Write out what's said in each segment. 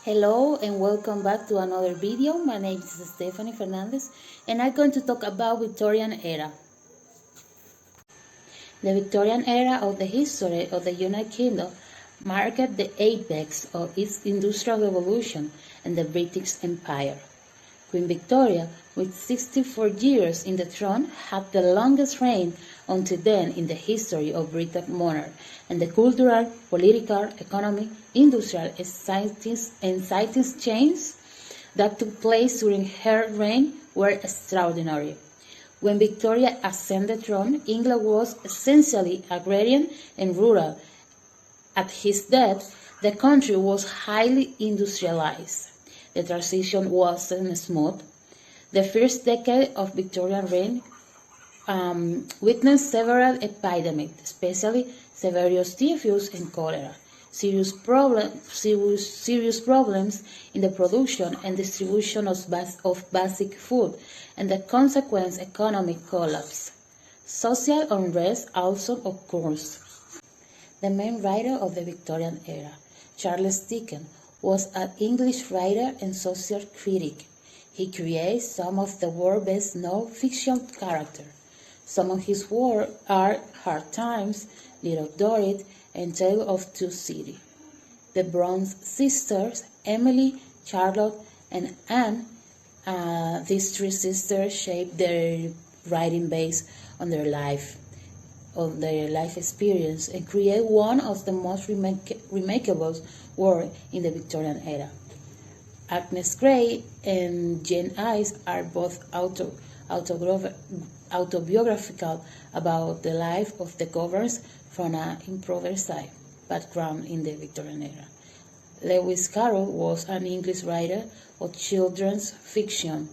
Hello and welcome back to another video. My name is Stephanie Fernandez and I'm going to talk about Victorian era. The Victorian era of the history of the United Kingdom marked the apex of its industrial revolution and the British Empire. Queen Victoria, with 64 years in the throne, had the longest reign until then in the history of British monarch, and the cultural, political, economic, industrial, and scientific changes that took place during her reign were extraordinary. When Victoria ascended the throne, England was essentially agrarian and rural. At his death, the country was highly industrialized. The transition wasn't smooth. The first decade of Victorian reign witnessed several epidemics, especially severe typhus and cholera, serious problems in the production and distribution of basic food, and the consequent economic collapse. Social unrest also occurs. The main writer of the Victorian era, Charles Dickens, was an English writer and social critic. He created some of the world's best-known fiction characters. Some of his works are Hard Times, Little Dorrit, and Tale of Two Cities. The Bronze sisters, Emily, Charlotte, and Anne, these three sisters shaped their writing based on their life experience, and create one of the most remarkable works in the Victorian era. Agnes Grey and Jane Eyre are both autobiographical about the life of the governors from an impoverished background in the Victorian era. Lewis Carroll was an English writer of children's fiction,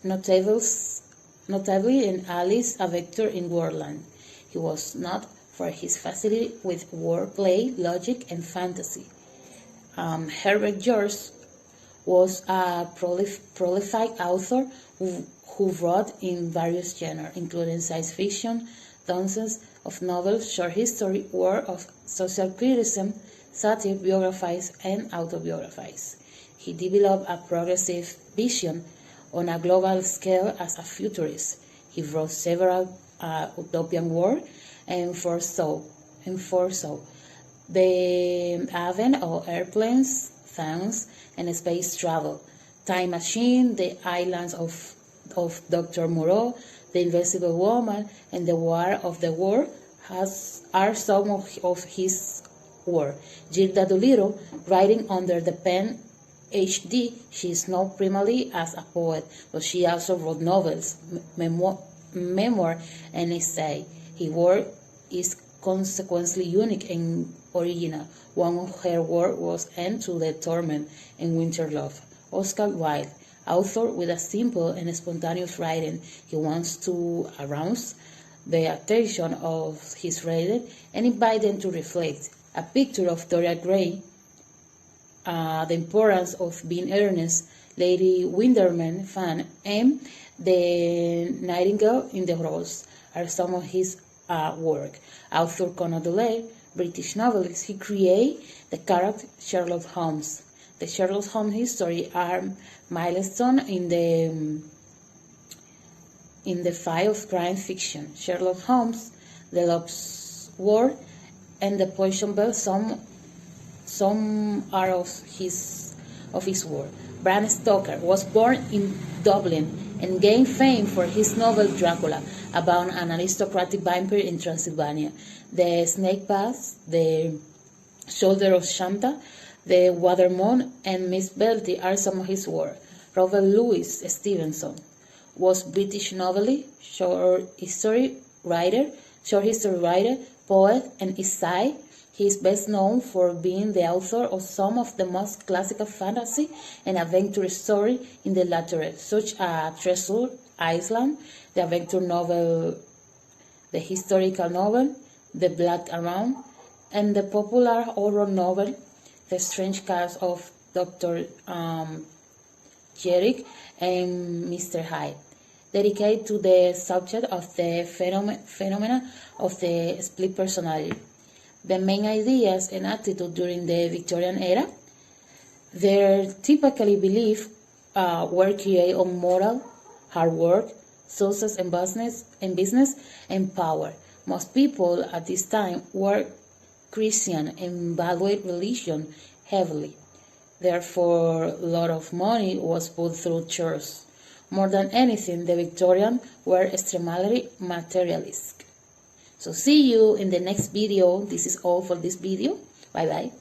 notably in Alice, a Vector in Wonderland. He was not for his facility with wordplay, logic, and fantasy. Herbert George was a prolific author who wrote in various genres, including science fiction, dozens of novels, short history, works of social criticism, satire, biographies, and autobiographies. He developed a progressive vision on a global scale as a futurist. He wrote several utopian works and foresaw the advent of airplanes, tanks, and space travel, Time Machine, The Islands of Dr. Moreau, The Invisible Woman, and The War of the World are some of his work. Gilda Dolittle, writing under the pen H.D., she is known primarily as a poet, but she also wrote novels, memoir, and essay. His work is consequently unique and original. One of her works was End to the Torment and Winter Love. Oscar Wilde, author with a simple and spontaneous writing, he wants to arouse the attention of his reader and invite them to reflect. A picture of Dorian Gray, the importance of being earnest, Lady Windermere fan, and The Nightingale in the Rose are some of his work. Author Conan Doyle, British novelist, he created the character Sherlock Holmes. The Sherlock Holmes history are milestone in the field of crime fiction. Sherlock Holmes, The Lost Word, and The Poison Bell, some are of his work. Bram Stoker was born in Dublin and gained fame for his novel Dracula, about an aristocratic vampire in Transylvania. The Snake Pass, The Shoulder of Shanta, The Watermoon, and Miss Belty are some of his work. Robert Louis Stevenson was British novelist, short history writer, poet, and essay. He is best known for being the author of some of the most classical fantasy and adventure stories in the literature, such as Treasure Island, the adventure novel, the historical novel, The Black Around, and the popular horror novel, The Strange Case of Dr. Jekyll and Mr. Hyde, dedicated to the subject of the phenomena of the split personality. The main ideas and attitude during the Victorian era Their typically belief were created on moral, hard work, success business, and power. Most people at this time were Christian and valued religion heavily. Therefore, a lot of money was put through churches. More than anything, the Victorians were extremely materialistic. So see you in the next video. This is all for this video. Bye bye.